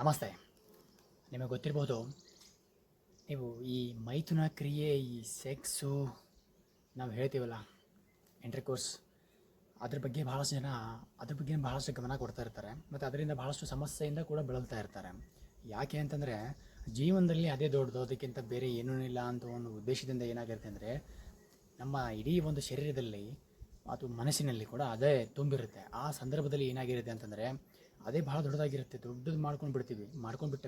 ನಮಸ್ತೆ. ನಿಮಗೆ ಗೊತ್ತಿರ್ಬೋದು, ನೀವು ಈ ಮೈಥುನ ಕ್ರಿಯೆ, ಈ ಸೆಕ್ಸು ನಾವು ಹೇಳ್ತೀವಲ್ಲ, ಇಂಟರ್ಕೋರ್ಸ್, ಅದ್ರ ಬಗ್ಗೆ ಭಾಳಷ್ಟು ಗಮನ ಕೊಡ್ತಾ ಇರ್ತಾರೆ ಮತ್ತು ಅದರಿಂದ ಭಾಳಷ್ಟು ಸಮಸ್ಯೆಯಿಂದ ಕೂಡ ಬಳಲ್ತಾ ಇರ್ತಾರೆ. ಯಾಕೆ ಅಂತಂದರೆ ಜೀವನದಲ್ಲಿ ಅದೇ ದೊಡ್ಡದು, ಅದಕ್ಕಿಂತ ಬೇರೆ ಏನೂ ಇಲ್ಲ ಅಂತ ಒಂದು ಉದ್ದೇಶದಿಂದ ಏನಾಗಿರುತ್ತೆ ಅಂದರೆ ನಮ್ಮ ಇಡೀ ಒಂದು ಶರೀರದಲ್ಲಿ ಮತ್ತು ಮನಸ್ಸಿನಲ್ಲಿ ಕೂಡ ಅದೇ ತುಂಬಿರುತ್ತೆ. ಆ ಸಂದರ್ಭದಲ್ಲಿ ಏನಾಗಿರುತ್ತೆ ಅಂತಂದರೆ ಅದೇ ಭಾಳ ದೊಡ್ಡದಾಗಿರುತ್ತೆ. ದೊಡ್ಡದು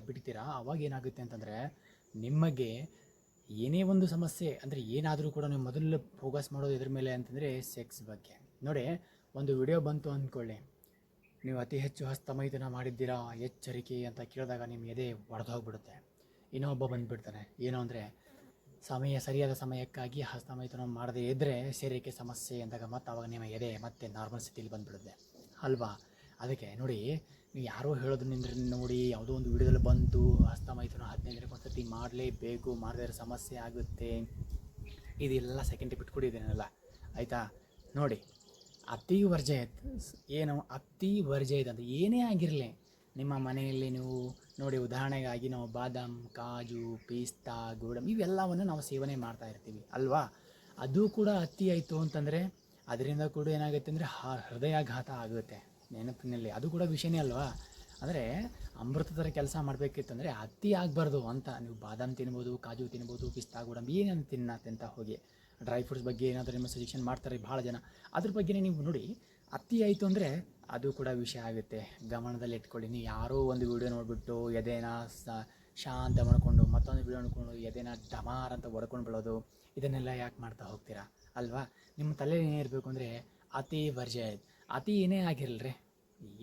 ಬಿಡ್ತೀರಾ. ಅವಾಗ ಏನಾಗುತ್ತೆ ಅಂತಂದರೆ ನಿಮಗೆ ಏನೇ ಒಂದು ಸಮಸ್ಯೆ ಅಂದರೆ ಏನಾದರೂ ಕೂಡ ನೀವು ಮೊದಲು ಫೋಕಸ್ ಮಾಡೋದು ಇದ್ರ ಮೇಲೆ ಅಂತಂದರೆ ಸೆಕ್ಸ್ ಬಗ್ಗೆ. ನೋಡಿ, ಒಂದು ವಿಡಿಯೋ ಬಂತು ಅಂದ್ಕೊಳ್ಳಿ, ನೀವು ಅತಿ ಹೆಚ್ಚು ಹಸ್ತಮೈಥುನ ಮಾಡಿದ್ದೀರಾ, ಎಚ್ಚರಿಕೆ ಅಂತ ಕೇಳಿದಾಗ ನಿಮ್ಮ ಎದೆ ಒಡೆದು ಹೋಗ್ಬಿಡುತ್ತೆ. ಇನ್ನೊಬ್ಬ ಬಂದುಬಿಡ್ತಾನೆ, ಏನು ಅಂದರೆ ಸರಿಯಾದ ಸಮಯಕ್ಕಾಗಿ ಹಸ್ತಮೈಥುನ ಮಾಡದೇ ಇದ್ದರೆ ಶರೀರಕ್ಕೆ ಸಮಸ್ಯೆ ಅಂದಾಗ ಮತ್ತು ಆವಾಗ ನಿಮ್ಮ ಎದೆ ಮತ್ತೆ ನಾರ್ಮಲ್ ಸ್ಥಿತಿಯಲ್ಲಿ ಬಂದುಬಿಡುತ್ತೆ ಅಲ್ವಾ. ಅದಕ್ಕೆ ನೋಡಿ, ನೀವು ಯಾರೋ ಹೇಳೋದನ್ನ ನೋಡಿ ಯಾವುದೋ ಒಂದು ವಿಡಿಯೋದಲ್ಲಿ ಬಂತು ಹಸ್ತಮೈಥುನ 15 ದಿನಕ್ಕೆ ಒಂದ್ಸತಿ ಮಾಡಲೇಬೇಕು, ಮಾಡದೇ ಇರೋ ಸಮಸ್ಯೆ ಆಗುತ್ತೆ, ಇದೆಲ್ಲ ಸೆಕೆಂಡ್ ಬಿಟ್ಕೊಡಿದ್ದೀನಲ್ಲ, ಆಯಿತಾ. ನೋಡಿ, ಅತಿ ವರ್ಜಯತ್ ಅಂತ ಏನೇ ಆಗಿರಲಿ ನಿಮ್ಮ ಮನೆಯಲ್ಲಿ ನೀವು ನೋಡಿ, ಉದಾಹರಣೆಗಾಗಿ ನಾವು ಬಾದಾಮ್, ಕಾಜು, ಪಿಸ್ತಾ, ಗೋಡಂಬಿ ಇವೆಲ್ಲವನ್ನು ನಾವು ಸೇವನೆ ಮಾಡ್ತಾ ಇರ್ತೀವಿ ಅಲ್ವಾ. ಅದು ಕೂಡ ಅತಿ ಆಯಿತು ಅಂತಂದರೆ ಅದರಿಂದ ಕೂಡ ಏನಾಗುತ್ತೆ ಅಂದರೆ ಹೃದಯಾಘಾತ ಆಗುತ್ತೆ. ನೆನಪಿನಲ್ಲಿ ಅದು ಕೂಡ ವಿಷಯನೇ ಅಲ್ವಾ. ಅಂದರೆ ಅಮೃತ ಥರ ಕೆಲಸ ಮಾಡಬೇಕಿತ್ತಂದರೆ ಅತಿ ಆಗಬಾರ್ದು ಅಂತ. ನೀವು ಬಾದಾಮ್ ತಿನ್ಬೋದು, ಕಾಜು ತಿನ್ಬೋದು, ಪಿಸ್ತಾ, ಗೋಡಂಬಿ ಏನೇನು ತಿಂತ ಹೋಗಿ. ಡ್ರೈ ಫ್ರೂಟ್ಸ್ ಬಗ್ಗೆ ಏನಾದರೂ ನಿಮ್ಮ ಸಜೆಷನ್ ಮಾಡ್ತಾರೆ ಭಾಳ ಜನ, ಅದ್ರ ಬಗ್ಗೆನೇ ನೀವು ನೋಡಿ. ಅತಿ ಆಯಿತು ಅಂದರೆ ಅದು ಕೂಡ ವಿಷಯ ಆಗುತ್ತೆ, ಗಮನದಲ್ಲಿ ಇಟ್ಕೊಳ್ಳಿ. ನೀವು ಯಾರೋ ಒಂದು ವಿಡಿಯೋ ನೋಡಿಬಿಟ್ಟು ಎದೆನ ಶಾಂತ ಮಾಡಿಕೊಂಡು ಮತ್ತೊಂದು ವಿಡಿಯೋ ನೋಡಿಕೊಂಡು ಎದೆನ ಡಮಾರ್ ಅಂತ ಹೊಡ್ಕೊಂಡು ಬಿಡೋದು, ಇದನ್ನೆಲ್ಲ ಯಾಕೆ ಮಾಡ್ತಾ ಹೋಗ್ತೀರಾ ಅಲ್ವಾ. ನಿಮ್ಮ ತಲೆಯಲ್ಲಿ ಏನಿರಬೇಕು ಅಂದರೆ ಅತಿ ಏನೇ ಆಗಿರಲ್ರಿ,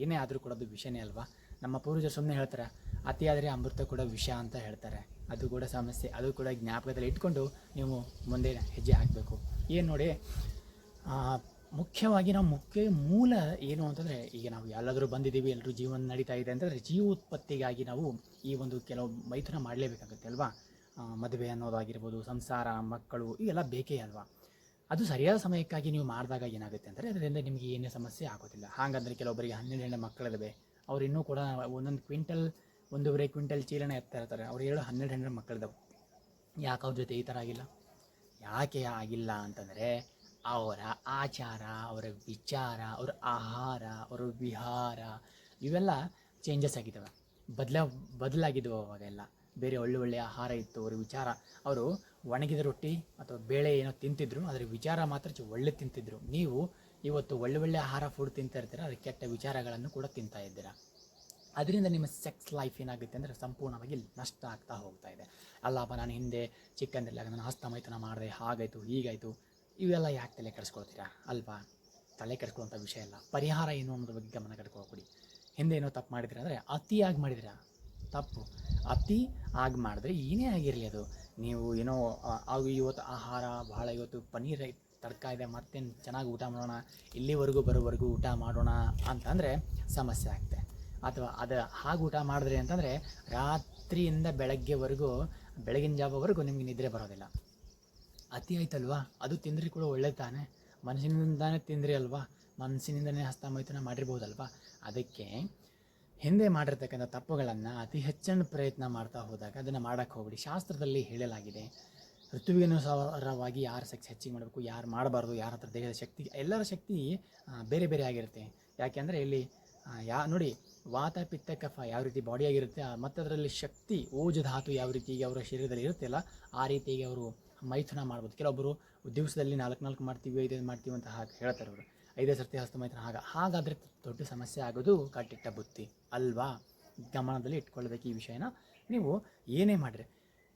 ಏನೇ ಆದರೂ ಕೂಡ ಅದು ವಿಷಯನೇ ಅಲ್ವಾ. ನಮ್ಮ ಪೂರ್ವಜರು ಸುಮ್ಮನೆ ಹೇಳ್ತಾರೆ, ಅತಿ ಆದರೆ ಅಮೃತ ಕೂಡ ವಿಷ ಅಂತ ಹೇಳ್ತಾರೆ. ಅದು ಕೂಡ ಸಮಸ್ಯೆ, ಅದು ಕೂಡ ಜ್ಞಾಪಕದಲ್ಲಿ ಇಟ್ಕೊಂಡು ನೀವು ಮುಂದೆ ಹೆಜ್ಜೆ ಹಾಕಬೇಕು. ಏನು ನೋಡಿ, ಮುಖ್ಯವಾಗಿ ನಾವು ಮೂಲ ಏನು ಅಂತಂದರೆ, ಈಗ ನಾವು ಎಲ್ಲಾದರೂ ಬಂದಿದ್ದೀವಿ, ಎಲ್ಲರೂ ಜೀವನ ನಡೀತಾ ಇದೆ ಅಂತಂದರೆ ಜೀವೋತ್ಪತ್ತಿಗಾಗಿ ನಾವು ಈ ಒಂದು ಕೆಲವು ಮೈಥುನ ಮಾಡಲೇಬೇಕಾಗುತ್ತೆ ಅಲ್ವಾ. ಮದುವೆ ಅನ್ನೋದಾಗಿರ್ಬೋದು, ಸಂಸಾರ, ಮಕ್ಕಳು ಇವೆಲ್ಲ ಬೇಕೇ ಅಲ್ವಾ. ಅದು ಸರಿಯಾದ ಸಮಯಕ್ಕಾಗಿ ನೀವು ಮಾಡಿದಾಗ ಏನಾಗುತ್ತೆ ಅಂದರೆ ಅದರಿಂದ ನಿಮಗೆ ಏನೇ ಸಮಸ್ಯೆ ಆಗೋದಿಲ್ಲ. ಹಾಗಂದರೆ ಕೆಲವೊಬ್ಬರಿಗೆ 12 ಹೆಣ್ಣು ಮಕ್ಕಳಿದ್ದಾವೆ, ಅವ್ರು ಇನ್ನೂ ಕೂಡ 1.5 ಕ್ವಿಂಟಲ್ ಚೀಲನ ಎತ್ತಾ ಇರ್ತಾರೆ, ಅವ್ರು 12 ಹೆಣ್ಣು ಮಕ್ಕಳಿದ್ದಾವೆ. ಯಾಕೆ ಅವ್ರ ಜೊತೆ ಈ ಥರ ಆಗಿಲ್ಲ? ಯಾಕೆ ಆಗಿಲ್ಲ ಅಂತಂದರೆ ಅವರ ಆಚಾರ, ಅವರ ವಿಚಾರ, ಅವರ ಆಹಾರ, ಅವರ ವಿಹಾರ ಇವೆಲ್ಲ ಚೇಂಜಸ್ ಆಗಿದ್ದಾವೆ, ಬದಲಾಗಿದ್ದವು. ಅವಾಗೆಲ್ಲ ಬೇರೆ ಒಳ್ಳೆ ಆಹಾರ ಇತ್ತು, ಅವ್ರ ವಿಚಾರ. ಅವರು ಒಣಗಿದ ರೊಟ್ಟಿ ಅಥವಾ ಬೇಳೆ ಏನೋ ತಿಂತಿದ್ರು, ಅದರ ವಿಚಾರ ಮಾತ್ರ ಒಳ್ಳೆ ತಿಂತಿದ್ರು. ನೀವು ಇವತ್ತು ಒಳ್ಳೆ ಆಹಾರ ಫುಡ್ ತಿಂತಾ ಇರ್ತೀರ, ಅದಕ್ಕೆ ಕೆಟ್ಟ ವಿಚಾರಗಳನ್ನು ಕೂಡ ತಿಂತಾ ಇದ್ದೀರಾ. ಅದರಿಂದ ನಿಮ್ಮ ಸೆಕ್ಸ್ ಲೈಫ್ ಏನಾಗುತ್ತೆ ಅಂದರೆ ಸಂಪೂರ್ಣವಾಗಿ ನಷ್ಟ ಆಗ್ತಾ ಹೋಗ್ತಾ ಇದೆ. ಅಲ್ಲಪ್ಪ, ನಾನು ಹಿಂದೆ ಚಿಕ್ಕಂದಿಲ್ಲ ನಾನು ಹಸ್ತಮೈಥುನ ಮಾಡಿದೆ, ಹಾಗಾಯಿತು ಹೀಗಾಯಿತು, ಇವೆಲ್ಲ ಯಾಕೆ ತಲೆ ಕೆಡಿಸ್ಕೊಳ್ತೀರಾ ಅಲ್ವಾ. ತಲೆ ಕೆಡಿಸ್ಕೊಳ್ಳೋಂಥ ವಿಷಯ ಇಲ್ಲ. ಪರಿಹಾರ ಏನು ಅನ್ನೋದ್ರ ಬಗ್ಗೆ ಗಮನ ಕಟ್ಕೊಳ್ಕೊಡಿ. ಹಿಂದೆ ಏನೋ ತಪ್ಪು ಮಾಡಿದ್ರೆ ಅಂದರೆ ಅತಿಯಾಗಿ ಮಾಡಿದಿರಾ, ತಪ್ಪು. ಅತಿ ಆಗಿ ಮಾಡಿದ್ರೆ ಏನೇ ಆಗಿರಲಿ, ಅದು ನೀವು ಏನೋ ಇವತ್ತು ಆಹಾರ ಭಾಳ, ಇವತ್ತು ಪನ್ನೀರ್ ತಡ್ಕ ಇದೆ, ಮತ್ತೇನು ಚೆನ್ನಾಗಿ ಊಟ ಮಾಡೋಣ, ಇಲ್ಲಿವರೆಗೂ ಬರೋವರೆಗೂ ಊಟ ಮಾಡೋಣ ಅಂತಂದರೆ ಸಮಸ್ಯೆ ಆಗ್ತದೆ. ಅಥವಾ ಹಾಗೆ ಊಟ ಮಾಡಿದ್ರಿ ಅಂತಂದರೆ ರಾತ್ರಿಯಿಂದ ಬೆಳಗಿನ ಜಾವವರೆಗೂ ನಿಮಗೆ ನಿದ್ರೆ ಬರೋದಿಲ್ಲ. ಅತಿ ಆಯ್ತಲ್ವಾ. ಅದು ತಿಂದ್ರಿ ಕೂಡ ಒಳ್ಳೆ ತಾನೇ, ಮನಸ್ಸಿನಿಂದಾನೇ ತಿಂದ್ರಿ ಅಲ್ವಾ, ಮನಸ್ಸಿನಿಂದನೇ ಹಸ್ತಮೈಥುನ ಮಾಡಿರ್ಬೋದಲ್ವಾ. ಅದಕ್ಕೆ ಹಿಂದೆ ಮಾಡಿರ್ತಕ್ಕಂಥ ತಪ್ಪುಗಳನ್ನು ಅತಿ ಹೆಚ್ಚಿನ ಪ್ರಯತ್ನ ಮಾಡ್ತಾ ಹೋದಾಗ ಅದನ್ನು ಮಾಡೋಕ್ಕೆ ಹೋಗ್ಬಿಡಿ. ಶಾಸ್ತ್ರದಲ್ಲಿ ಹೇಳಲಾಗಿದೆ, ಋತುವಿಗನುಸಾರವಾಗಿ ಯಾರು ಸೆಕ್ಸ್ ಹೆಚ್ಚಿಗೆ ಮಾಡಬೇಕು, ಯಾರು ಮಾಡಬಾರ್ದು, ಯಾರ ಹತ್ರ ದೇಹದ ಶಕ್ತಿ, ಎಲ್ಲರ ಶಕ್ತಿ ಬೇರೆ ಬೇರೆ ಆಗಿರುತ್ತೆ. ಯಾಕೆಂದರೆ ಇಲ್ಲಿ ನೋಡಿ, ವಾತ ಪಿತ್ತ ಕಫ ಯಾವ ರೀತಿ ಬಾಡಿಯಾಗಿರುತ್ತೆ, ಮತ್ತು ಅದರಲ್ಲಿ ಶಕ್ತಿ ಓಜಧಾತು ಯಾವ ರೀತಿಗೆ ಅವರ ಶರೀರದಲ್ಲಿ ಇರುತ್ತೆಲ್ಲ ಆ ರೀತಿಗೆ ಅವರು ಮೈಥುನ ಮಾಡ್ಬೋದು. ಕೆಲವೊಬ್ಬರು ದಿವಸದಲ್ಲಿ 4 ಮಾಡ್ತೀವಿ, 5 ಮಾಡ್ತೀವಿ ಅಂತ ಹಾಗೆ ಹೇಳ್ತಾರೆ ಅವರು, 5 ಸರ್ತಿ ಹಸ್ತಮೈಥುನ. ಹಾಗಾದರೆ ದೊಡ್ಡ ಸಮಸ್ಯೆ ಆಗೋದು ಕಟ್ಟಿಟ್ಟ ಬುತ್ತಿ ಅಲ್ವಾ. ಗಮನದಲ್ಲಿ ಇಟ್ಕೊಳ್ಬೇಕು ಈ ವಿಷಯನ. ನೀವು ಏನೇ ಮಾಡಿರಿ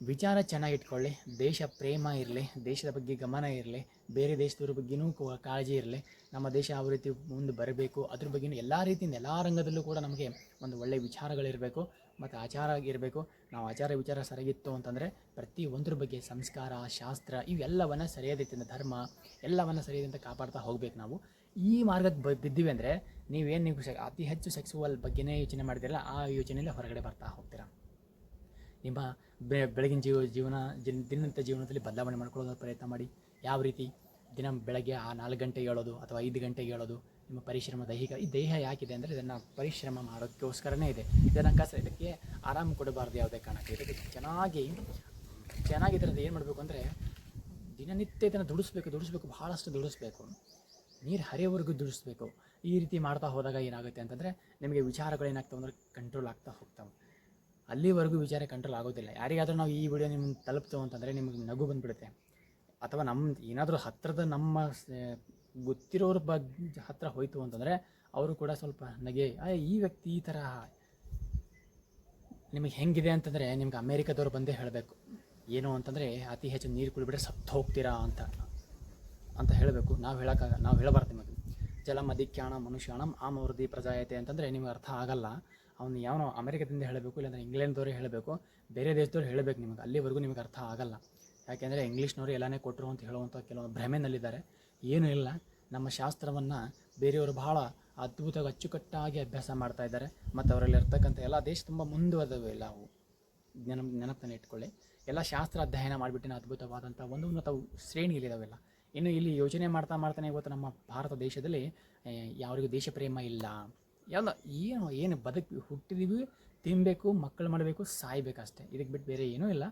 ವಿಚಾರ ಚೆನ್ನಾಗಿ ಇಟ್ಕೊಳ್ಳಿ, ದೇಶ ಪ್ರೇಮ ಇರಲಿ, ದೇಶದ ಬಗ್ಗೆ ಗಮನ ಇರಲಿ, ಬೇರೆ ದೇಶದವ್ರ ಬಗ್ಗೆನೂ ಕಾಳಜಿ ಇರಲಿ, ನಮ್ಮ ದೇಶ ಯಾವ ರೀತಿ ಮುಂದೆ ಬರಬೇಕು ಅದ್ರ ಬಗ್ಗೆಯೂ ಎಲ್ಲ ರೀತಿಯಿಂದ ಎಲ್ಲ ರಂಗದಲ್ಲೂ ಕೂಡ ನಮಗೆ ಒಂದು ಒಳ್ಳೆಯ ವಿಚಾರಗಳಿರಬೇಕು ಮತ್ತು ಆಚಾರ ಇರಬೇಕು. ನಾವು ಆಚಾರ ವಿಚಾರ ಸರಿಯಿತ್ತು ಅಂತಂದರೆ ಪ್ರತಿಯೊಂದ್ರ ಬಗ್ಗೆ ಸಂಸ್ಕಾರ, ಶಾಸ್ತ್ರ ಇವೆಲ್ಲವನ್ನು ಸರಿಯಾದ ರೀತಿಯಿಂದ, ಧರ್ಮ ಎಲ್ಲವನ್ನು ಸರಿಯಾದಂತ ಕಾಪಾಡ್ತಾ ಹೋಗ್ಬೇಕು. ನಾವು ಈ ಮಾರ್ಗಕ್ಕೆ ಬಿದ್ದೀವಿ ಅಂದರೆ ನೀವು ಅತಿ ಹೆಚ್ಚು ಸೆಕ್ಸುವಲ್ ಬಗ್ಗೆನೇ ಯೋಚನೆ ಮಾಡ್ತೀರಲ್ಲ, ಆ ಯೋಚನೆಯಿಂದ ಹೊರಗಡೆ ಬರ್ತಾ ಹೋಗ್ತೀರಾ. ನಿಮ್ಮ ಬೆಳಗಿನ ದಿನನಿತ್ಯ ಜೀವನದಲ್ಲಿ ಬದಲಾವಣೆ ಮಾಡ್ಕೊಳ್ಳೋದು ಪ್ರಯತ್ನ ಮಾಡಿ. ಯಾವ ರೀತಿ? ದಿನ ಬೆಳಗ್ಗೆ 4 ಗಂಟೆಗೆ ಏಳೋದು ಅಥವಾ 5 ಗಂಟೆಗೆ ಏಳೋದು ನಿಮ್ಮ ಪರಿಶ್ರಮ ದೈಹಿಕ ಈ ದೇಹ ಯಾಕಿದೆ ಅಂದರೆ ಇದನ್ನು ಪರಿಶ್ರಮ ಮಾಡೋಕ್ಕೋಸ್ಕರನೇ ಇದೆ. ಇದನ್ನು ಇದಕ್ಕೆ ಆರಾಮ ಕೊಡಬಾರ್ದು ಯಾವುದೇ ಕಾರಣಕ್ಕೆ. ಇದಕ್ಕೆ ಚೆನ್ನಾಗಿದ್ರದ್ದು ಏನು ಮಾಡಬೇಕು ಅಂದರೆ ದಿನನಿತ್ಯ ಇದನ್ನು ದುಡಿಸ್ಬೇಕು, ಭಾಳಷ್ಟು ದುಡಿಸ್ಬೇಕು, ನೀರು ಹರಿಯೋವರೆಗೂ ದುಡಿಸ್ಬೇಕು. ಈ ರೀತಿ ಮಾಡ್ತಾ ಹೋದಾಗ ಏನಾಗುತ್ತೆ ಅಂತಂದರೆ ನಿಮಗೆ ವಿಚಾರಗಳು ಏನಾಗ್ತವೆ ಅಂದರೆ ಕಂಟ್ರೋಲ್ ಆಗ್ತಾ ಹೋಗ್ತಾವೆ. ಅಲ್ಲಿವರೆಗೂ ವಿಚಾರ ಕಂಟ್ರೋಲ್ ಆಗೋದಿಲ್ಲ. ಯಾರಿಗಾದರೂ ನಾವು ಈ ವಿಡಿಯೋ ನಿಮ್ಗೆ ತಲುಪ್ತೇವೆ ಅಂತಂದರೆ ನಿಮಗೆ ನಗು ಬಂದುಬಿಡುತ್ತೆ. ಅಥವಾ ಏನಾದರೂ ಹತ್ತಿರದ ನಮ್ಮ ಗೊತ್ತಿರೋರ ಹತ್ತಿರ ಹೋಯಿತು ಅಂತಂದರೆ ಅವರು ಕೂಡ ಸ್ವಲ್ಪ ನಗೆ, ಈ ವ್ಯಕ್ತಿ ಈ ಥರ ನಿಮಗೆ ಹೆಂಗಿದೆ ಅಂತಂದರೆ ನಿಮ್ಗೆ ಅಮೇರಿಕಾದವ್ರು ಬಂದೇ ಹೇಳಬೇಕು ಏನು ಅಂತಂದರೆ ಅತಿ ಹೆಚ್ಚು ನೀರು ಕುಡಿಬಿಟ್ರೆ ಸತ್ತು ಹೋಗ್ತೀರಾ ಅಂತ ಹೇಳಬೇಕು. ನಾವು ಹೇಳಬಾರ್ದು ನಿಮಗೆ. ಜಲಮಧಿಕ್ಯಾಣ ಮನುಷ್ಯಾಣಂ ಆಮವೃದ್ಧಿ ಪ್ರಜಾಯತೆ ಅಂತಂದರೆ ನಿಮಗೆ ಅರ್ಥ ಆಗಲ್ಲ. ಅವನು ಯಾವನೋ ಅಮೆರಿಕದಿಂದ ಹೇಳಬೇಕು, ಇಲ್ಲಾಂದರೆ ಇಂಗ್ಲೆಂಡ್ದವರೇ ಹೇಳಬೇಕು, ಬೇರೆ ದೇಶದವ್ರು ಹೇಳಬೇಕು ನಿಮಗೆ. ಅಲ್ಲಿವರೆಗೂ ನಿಮಗೆ ಅರ್ಥ ಆಗಲ್ಲ. ಯಾಕೆಂದರೆ ಇಂಗ್ಲೀಷ್ನವರು ಎಲ್ಲನೇ ಕೊಟ್ಟರು ಅಂತ ಹೇಳುವಂಥ ಕೆಲವೊಂದು ಭ್ರಮೆನಲ್ಲಿದ್ದಾರೆ. ಏನೂ ಇಲ್ಲ. ನಮ್ಮ ಶಾಸ್ತ್ರವನ್ನು ಬೇರೆಯವರು ಬಹಳ ಅದ್ಭುತವಾಗಿ ಅಚ್ಚುಕಟ್ಟಾಗಿ ಅಭ್ಯಾಸ ಮಾಡ್ತಾ ಇದ್ದಾರೆ. ಮತ್ತು ಅವರಲ್ಲಿ ಇರ್ತಕ್ಕಂಥ ಎಲ್ಲ ದೇಶ ತುಂಬ ಮುಂದುವರೆದವು. ಎಲ್ಲ ಅವು ನೆನಪನ್ನು ಇಟ್ಕೊಳ್ಳಿ. ಎಲ್ಲ ಶಾಸ್ತ್ರ ಅಧ್ಯಯನ ಮಾಡಿಬಿಟ್ಟಿನ ಅದ್ಭುತವಾದಂಥ ಒಂದು ಉನ್ನತ ಶ್ರೇಣಿಯಲ್ಲಿದ್ದಾವೆಲ್ಲ. ಇನ್ನು ಇಲ್ಲಿ ಯೋಚನೆ ಮಾಡ್ತಾನೆ ಇವತ್ತು ನಮ್ಮ ಭಾರತ ದೇಶದಲ್ಲಿ ಯಾರಿಗೂ ದೇಶ ಪ್ರೇಮ ಇಲ್ಲ. ಏನು ಹುಟ್ಟಿದೀವಿ, ತಿನ್ನಬೇಕು, ಮಕ್ಕಳು ಮಾಡಬೇಕು, ಸಾಯಬೇಕಷ್ಟೇ. ಇದಕ್ಕೆ ಬಿಟ್ಟು ಬೇರೆ ಏನೂ ಇಲ್ಲ.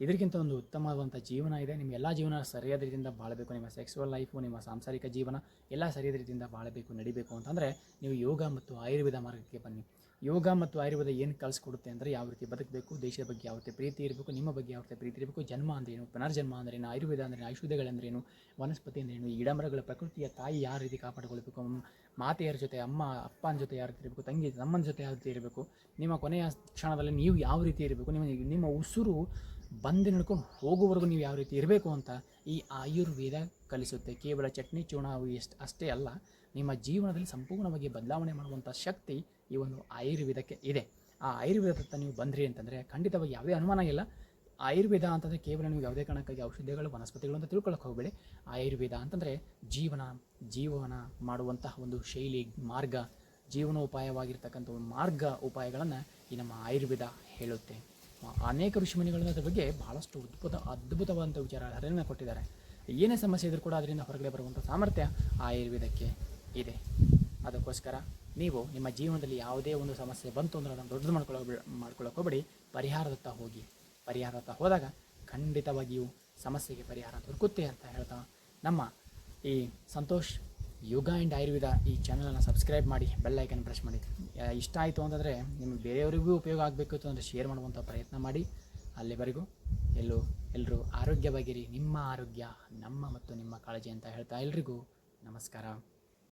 ಇದಕ್ಕಿಂತ ಒಂದು ಉತ್ತಮವಾದಂಥ ಜೀವನ ಇದೆ. ನಿಮಗೆಲ್ಲ ಜೀವನ ಸರಿಯಾದ ರೀತಿಯಿಂದ ಬಾಳಬೇಕು. ನಿಮ್ಮ ಸೆಕ್ಸುವಲ್ ಲೈಫು, ನಿಮ್ಮ ಸಾಂಸಾರಿಕ ಜೀವನ ಎಲ್ಲ ಸರಿಯಾದ ರೀತಿಯಿಂದ ಬಾಳಬೇಕು, ನಡಿಬೇಕು ಅಂತಂದರೆ ನೀವು ಯೋಗ ಮತ್ತು ಆಯುರ್ವೇದ ಮಾರ್ಗಕ್ಕೆ ಬನ್ನಿ. ಯೋಗ ಮತ್ತು ಆಯುರ್ವೇದ ಏನು ಕಲಿಸ್ಕೊಡುತ್ತೆ ಅಂದರೆ ಯಾವ ರೀತಿ ಬದುಕಬೇಕು, ದೇಶದ ಬಗ್ಗೆ ಯಾವ ರೀತಿ ಪ್ರೀತಿ ಇರಬೇಕು, ನಿಮ್ಮ ಬಗ್ಗೆ ಯಾವ ರೀತಿ ಪ್ರೀತಿ ಇರಬೇಕು, ಜನ್ಮ ಅಂದ್ರೇನು, ಪುನರ್ಜನ್ಮ ಅಂದ್ರೇನು, ಆಯುರ್ವೇದ ಅಂದ್ರೇನು, ಔಷಧಿಗಳಂದ್ರೇನು, ವನಸ್ಪತಿ ಅಂದ್ರೇನು, ಈ ಗಿಡಮರಗಳ ಪ್ರಕೃತಿಯ ತಾಯಿ ಯಾವ ರೀತಿ ಕಾಪಾಡಿಕೊಳ್ಬೇಕು, ಮಾತೆಯರ ಜೊತೆ ಅಪ್ಪನ ಜೊತೆ ಯಾವ ರೀತಿ ಇರಬೇಕು, ತಂಗಿ ತಮ್ಮನ ಜೊತೆ ಯಾವ ರೀತಿ ಇರಬೇಕು, ನಿಮ್ಮ ಕೊನೆಯ ಕ್ಷಣದಲ್ಲಿ ನೀವು ಯಾವ ರೀತಿ ಇರಬೇಕು, ನಿಮ್ಮ ಉಸಿರು ಬಂದು ನಡ್ಕೊಂಡು ಹೋಗುವವರೆಗೂ ನೀವು ಯಾವ ರೀತಿ ಇರಬೇಕು ಅಂತ ಈ ಆಯುರ್ವೇದ ಕಲಿಸುತ್ತೆ. ಕೇವಲ ಚಟ್ನಿ ಚೂರ್ಣ ಅಷ್ಟೇ ಅಲ್ಲ, ನಿಮ್ಮ ಜೀವನದಲ್ಲಿ ಸಂಪೂರ್ಣವಾಗಿ ಬದಲಾವಣೆ ಮಾಡುವಂಥ ಶಕ್ತಿ ಈ ಒಂದು ಆಯುರ್ವೇದಕ್ಕೆ ಇದೆ. ಆ ಆಯುರ್ವೇದದತ್ತ ನೀವು ಬಂದ್ರಿ ಅಂತಂದರೆ ಖಂಡಿತವಾಗಿ ಯಾವುದೇ ಅನುಮಾನ ಇಲ್ಲ. ಆಯುರ್ವೇದ ಅಂತಂದರೆ ಕೇವಲ ನೀವು ಯಾವುದೇ ಕಾರಣಕ್ಕಾಗಿ ಔಷಧಿಗಳು, ವನಸ್ಪತಿಗಳು ಅಂತ ತಿಳ್ಕೊಳ್ಳೋಕೆ ಹೋಗಬೇಡಿ. ಆಯುರ್ವೇದ ಅಂತಂದರೆ ಜೀವನ ಮಾಡುವಂತಹ ಒಂದು ಶೈಲಿ, ಮಾರ್ಗ, ಜೀವನೋಪಾಯವಾಗಿರ್ತಕ್ಕಂಥ ಮಾರ್ಗ ಉಪಾಯಗಳನ್ನು ಈ ನಮ್ಮ ಆಯುರ್ವೇದ ಹೇಳುತ್ತೆ. ಅನೇಕ ಋಷಿಮುನಿಗಳು ಅದ್ರ ಬಗ್ಗೆ ಬಹಳಷ್ಟು ಅದ್ಭುತವಾದಂಥ ವಿಚಾರಗಳನ್ನು ಕೊಟ್ಟಿದ್ದಾರೆ. ಏನೇ ಸಮಸ್ಯೆ ಇದ್ರೂ ಕೂಡ ಅದರಿಂದ ಹೊರಗಡೆ ಬರುವಂಥ ಸಾಮರ್ಥ್ಯ ಆಯುರ್ವೇದಕ್ಕೆ ಇದೆ. ಅದಕ್ಕೋಸ್ಕರ ನೀವು ನಿಮ್ಮ ಜೀವನದಲ್ಲಿ ಯಾವುದೇ ಒಂದು ಸಮಸ್ಯೆ ಬಂತು ಅಂದರೆ ಅದನ್ನು ದೊಡ್ಡದು ಮಾಡ್ಕೊಳ್ಳೋಕೆ ಹೋಗಬೇಡಿ. ಪರಿಹಾರದತ್ತ ಹೋಗಿ. ಪರಿಹಾರದತ್ತ ಹೋದಾಗ ಖಂಡಿತವಾಗಿಯೂ ಸಮಸ್ಯೆಗೆ ಪರಿಹಾರ ದೊರಕುತ್ತೆ ಅಂತ ಹೇಳ್ತಾ ನಮ್ಮ ಈ ಸಂತೋಷ್ ಯೋಗ ಆ್ಯಂಡ್ ಆಯುರ್ವೇದ ಈ ಚಾನಲನ್ನು ಸಬ್ಸ್ಕ್ರೈಬ್ ಮಾಡಿ, ಬೆಲ್ ಐಕನ್ ಪ್ರೆಸ್ ಮಾಡಿ. ಇಷ್ಟ ಆಯಿತು ಅಂತಂದರೆ ನಿಮಗೆ ಬೇರೆಯವರಿಗೂ ಉಪಯೋಗ ಆಗಬೇಕು ಅಂದರೆ ಶೇರ್ ಮಾಡುವಂಥ ಪ್ರಯತ್ನ ಮಾಡಿ. ಅಲ್ಲಿವರೆಗೂ ಎಲ್ಲರೂ ಆರೋಗ್ಯವಾಗಿರಿ. ನಿಮ್ಮ ಆರೋಗ್ಯ ನಮ್ಮ ಮತ್ತು ನಿಮ್ಮ ಕಾಳಜಿ ಅಂತ ಹೇಳ್ತಾ ಎಲ್ರಿಗೂ ನಮಸ್ಕಾರ.